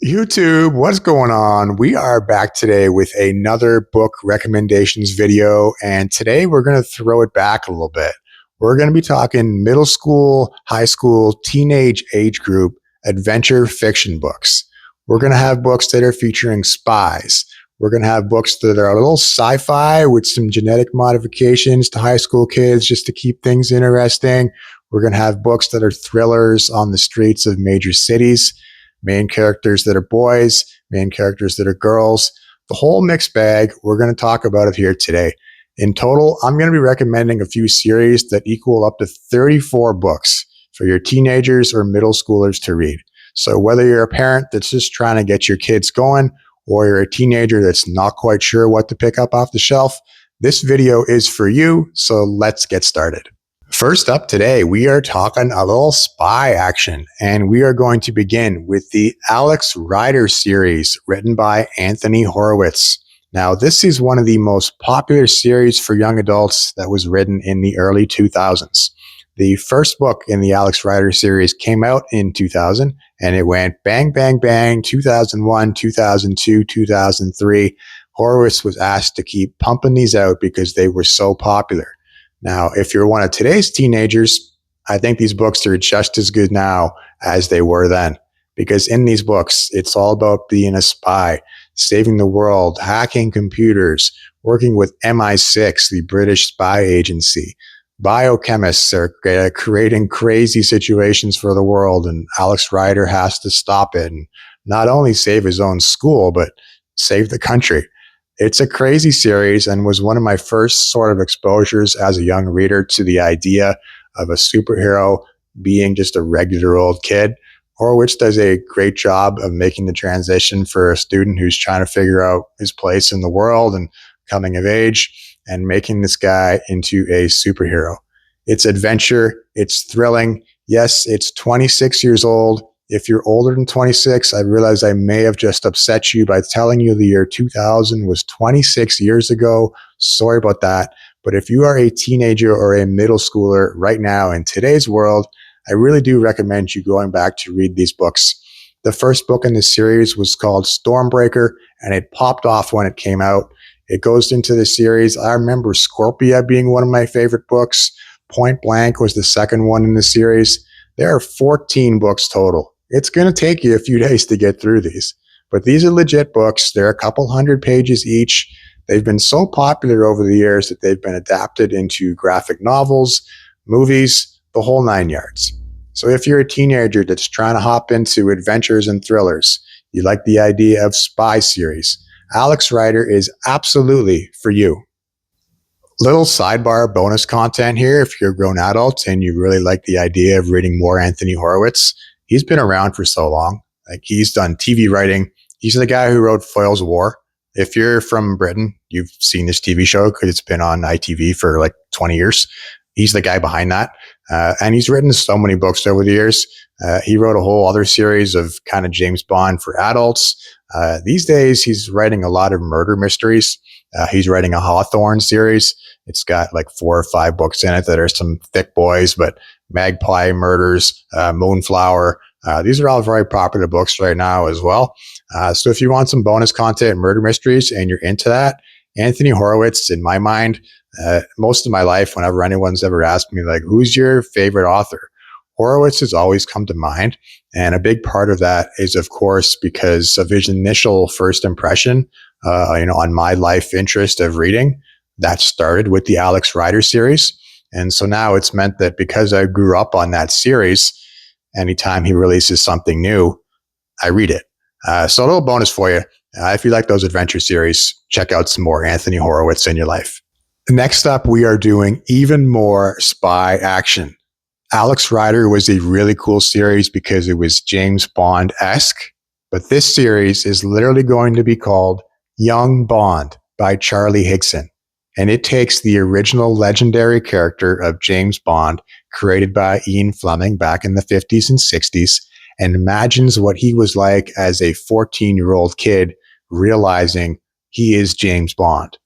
YouTube, what's going on? We are back today with another book recommendations video, and today we're going to throw it back a little bit. We're going to be talking middle school, high school, teenage age group adventure fiction books. We're going to have books that are featuring spies. We're going to have books that are a little sci-fi with some genetic modifications to high school kids just to keep things interesting. We're going to have books that are thrillers on the streets of major cities. Main characters that are boys, main characters that are girls, the whole mixed bag. We're going to talk about it here today. In total, I'm going to be recommending a few series that equal up to 34 books for your teenagers or middle schoolers to read. So whether you're a parent that's just trying to get your kids going, or you're a teenager that's not quite sure what to pick up off the shelf, this video is for you. So let's get started. First up today, we are talking a little spy action, and we are going to begin with the Alex Rider series written by Anthony Horowitz. Now, this is one of the most popular series for young adults that was written in the early 2000s. The first book in the Alex Rider series came out in 2000, and it went bang, bang, bang, 2001, 2002, 2003. Horowitz was asked to keep pumping these out because they were so popular. Now, if you're one of today's teenagers, I think these books are just as good now as they were then. Because in these books, it's all about being a spy, saving the world, hacking computers, working with MI6, the British spy agency. Biochemists are creating crazy situations for the world, and Alex Rider has to stop it and not only save his own school, but save the country. It's a crazy series and was one of my first sort of exposures as a young reader to the idea of a superhero being just a regular old kid. Horowitz does a great job of making the transition for a student who's trying to figure out his place in the world and coming of age and making this guy into a superhero. It's adventure. It's thrilling. Yes, it's 26 years old. If you're older than 26, I realize I may have just upset you by telling you the year 2000 was 26 years ago. Sorry about that. But if you are a teenager or a middle schooler right now in today's world, I really do recommend you going back to read these books. The first book in this series was called Stormbreaker, and it popped off when it came out. It goes into the series. I remember Scorpia being one of my favorite books. Point Blank was the second one in the series. There are 14 books total. It's going to take you a few days to get through these, but these are legit books. They're a couple hundred pages each. They've been so popular over the years that they've been adapted into graphic novels, movies, the whole nine yards. So if you're a teenager that's trying to hop into adventures and thrillers, you like the idea of spy series, Alex Rider is absolutely for you. Little sidebar bonus content here if you're a grown adult and you really like the idea of reading more Anthony Horowitz. He's been around for so long. Like, he's done TV writing. He's the guy who wrote Foyle's War. If you're from Britain, you've seen this TV show because it's been on ITV for like 20 years. He's the guy behind that. And he's written so many books over the years. He wrote a whole other series of kind of James Bond for adults. These days, he's writing a lot of murder mysteries. He's writing a Hawthorne series. It's got like 4 or 5 books in it that are some thick boys, but Magpie Murders, Moonflower. These are all very popular books right now as well. So if you want some bonus content, murder mysteries, and you're into that, Anthony Horowitz, in my mind, most of my life, whenever anyone's ever asked me, like, who's your favorite author? Horowitz has always come to mind. And a big part of that is, of course, because of his initial first impression, on my life interest of reading. That started with the Alex Rider series. And so now it's meant that because I grew up on that series, anytime he releases something new, I read it. So a little bonus for you. If you like those adventure series, check out some more Anthony Horowitz in your life. Next up, we are doing even more spy action. Alex Rider was a really cool series because it was James Bond-esque, but this series is literally going to be called Young Bond by Charlie Higson. And it takes the original legendary character of James Bond, created by Ian Fleming back in the 50s and 60s, and imagines what he was like as a 14-year-old kid realizing he is James Bond.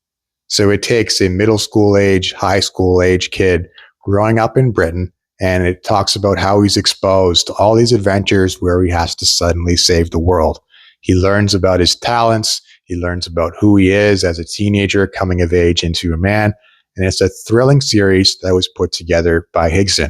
So it takes a middle school age, high school age kid growing up in Britain, and it talks about how he's exposed to all these adventures where he has to suddenly save the world. He learns about his talents. He learns about who he is as a teenager coming of age into a man. And it's a thrilling series that was put together by Higson.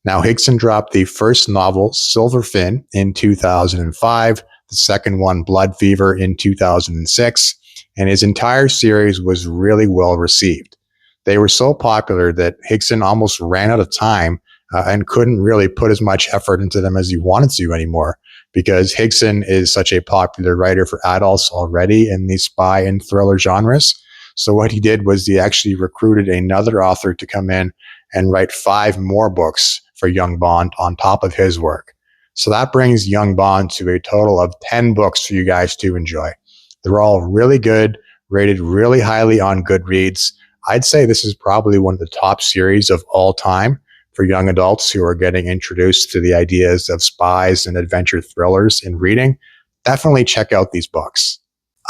Now, Higson dropped the first novel, Silverfin, in 2005, the second one, Blood Fever, in 2006, and his entire series was really well received. They were so popular that Higson almost ran out of time and couldn't really put as much effort into them as he wanted to anymore, because Higson is such a popular writer for adults already in the spy and thriller genres. So what he did was he actually recruited another author to come in and write 5 more books for Young Bond on top of his work. So that brings Young Bond to a total of 10 books for you guys to enjoy. They're all really good, rated really highly on Goodreads. I'd say this is probably one of the top series of all time for young adults who are getting introduced to the ideas of spies and adventure thrillers in reading. Definitely check out these books.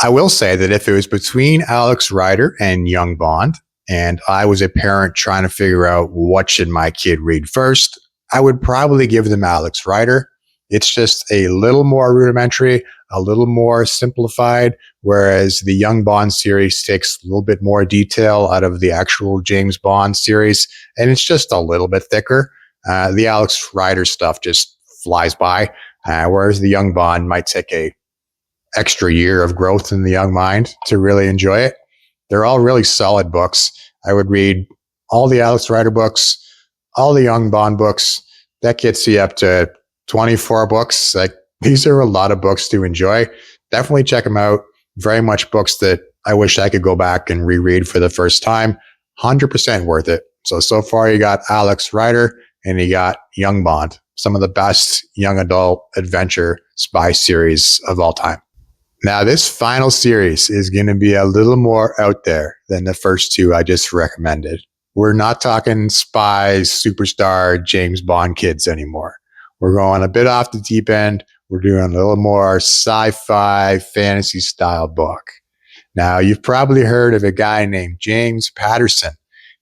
I will say that if it was between Alex Rider and Young Bond, and I was a parent trying to figure out what should my kid read first, I would probably give them Alex Rider. It's just a little more rudimentary, a little more simplified, whereas the Young Bond series takes a little bit more detail out of the actual James Bond series, and it's just a little bit thicker. The Alex Rider stuff just flies by, whereas the Young Bond might take a extra year of growth in the young mind to really enjoy it. They're all really solid books. I would read all the Alex Rider books, all the Young Bond books. That gets you up to 24 books. Like, these are a lot of books to enjoy. Definitely check them out. Very much books that I wish I could go back and reread for the first time. 100% worth it. So far you got Alex Rider and you got Young Bond, some of the best young adult adventure spy series of all time. Now, this final series is going to be a little more out there than the first 2 I just recommended. We're not talking spies, superstar, James Bond kids anymore. We're going a bit off the deep end. We're doing a little more sci-fi, fantasy style book. Now, you've probably heard of a guy named James Patterson.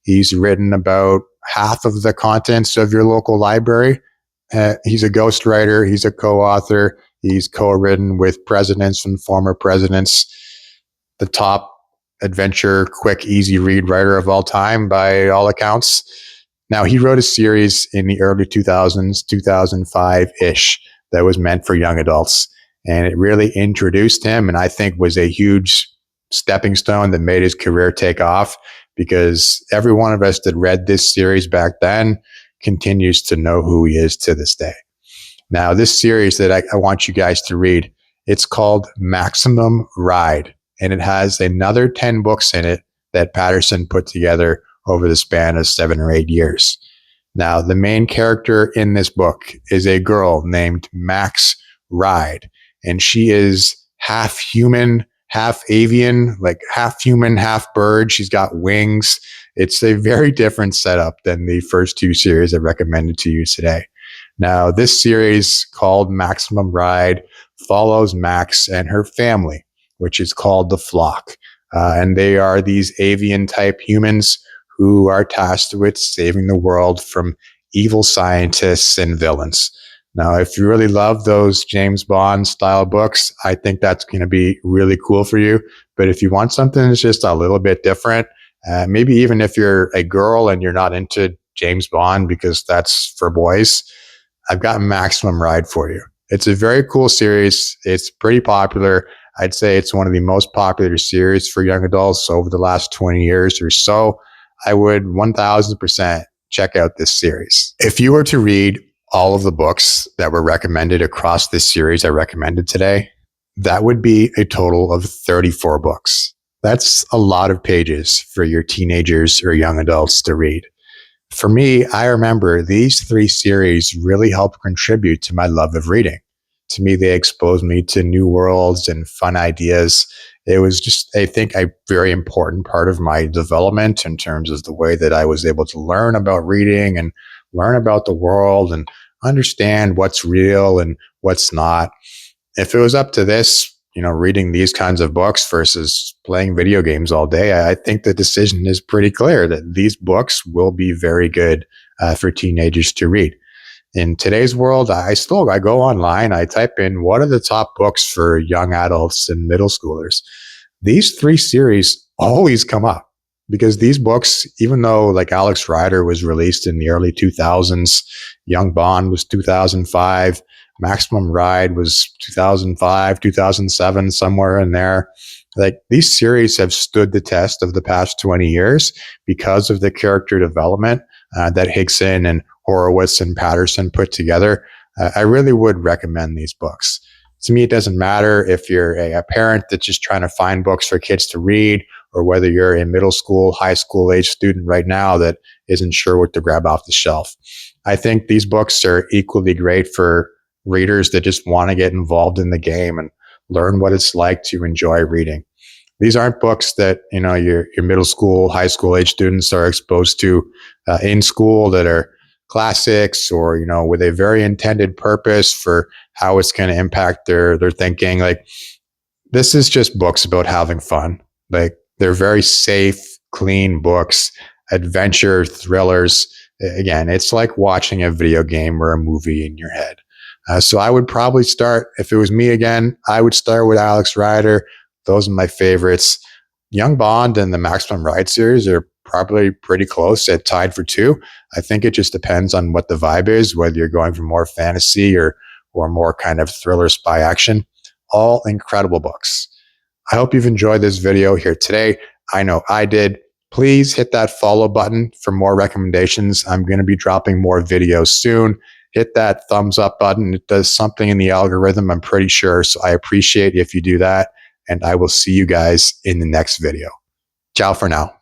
He's written about half of the contents of your local library. He's a ghostwriter. He's a co-author. He's co-written with presidents and former presidents. The top adventure, quick, easy read writer of all time by all accounts. Now, he wrote a series in the early 2000s, 2005-ish, that was meant for young adults. And it really introduced him, and I think was a huge stepping stone that made his career take off, because every one of us that read this series back then continues to know who he is to this day. Now, this series that I want you guys to read, it's called Maximum Ride, and it has another 10 books in it that Patterson put together over the span of 7 or 8 years. Now, the main character in this book is a girl named Max Ride, and she is half human, half avian, like half human, half bird. She's got wings. It's a very different setup than the first 2 series I recommended to you today. Now, this series called Maximum Ride follows Max and her family, which is called the Flock. And they are these avian type humans who are tasked with saving the world from evil scientists and villains. Now, if you really love those James Bond style books, I think that's going to be really cool for you. But if you want something that's just a little bit different, maybe even if you're a girl and you're not into James Bond because that's for boys, I've got Maximum Ride for you. It's a very cool series. It's pretty popular. I'd say it's one of the most popular series for young adults over the last 20 years or so. I would 1000% check out this series. If you were to read all of the books that were recommended across this series I recommended today, that would be a total of 34 books. That's a lot of pages for your teenagers or young adults to read. For me, I remember these 3 series really helped contribute to my love of reading. To me, they exposed me to new worlds and fun ideas. It was just, I think, a very important part of my development in terms of the way that I was able to learn about reading and learn about the world and understand what's real and what's not. If it was up to this, reading these kinds of books versus playing video games all day, I think the decision is pretty clear that these books will be very good for teenagers to read. In today's world, I go online, I type in what are the top books for young adults and middle schoolers. These three series always come up because these books, even though like Alex Rider was released in the early 2000s, Young Bond was 2005, Maximum Ride was 2005, 2007, somewhere in there. Like these series have stood the test of the past 20 years because of the character development that Hickson and Horowitz and Patterson put together. I really would recommend these books. To me, it doesn't matter if you're a parent that's just trying to find books for kids to read, or whether you're a middle school, high school age student right now that isn't sure what to grab off the shelf. I think these books are equally great for readers that just want to get involved in the game and learn what it's like to enjoy reading. These aren't books that your middle school, high school age students are exposed to in school that are classics or with a very intended purpose for how it's going to impact their thinking. Like this is just books about having fun. Like they're very safe, clean books, adventure thrillers. Again, it's like watching a video game or a movie in your head. So I would probably start, if it was me again, I would start with Alex Rider. Those are my favorites. Young Bond and the Maximum Ride series are probably pretty close at tied for two. I think it just depends on what the vibe is, whether you're going for more fantasy or more kind of thriller spy action. All incredible books. I hope you've enjoyed this video here today. I know I did. Please hit that follow button for more recommendations. I'm going to be dropping more videos soon. Hit that thumbs up button. It does something in the algorithm, I'm pretty sure. So I appreciate if you do that. And I will see you guys in the next video. Ciao for now.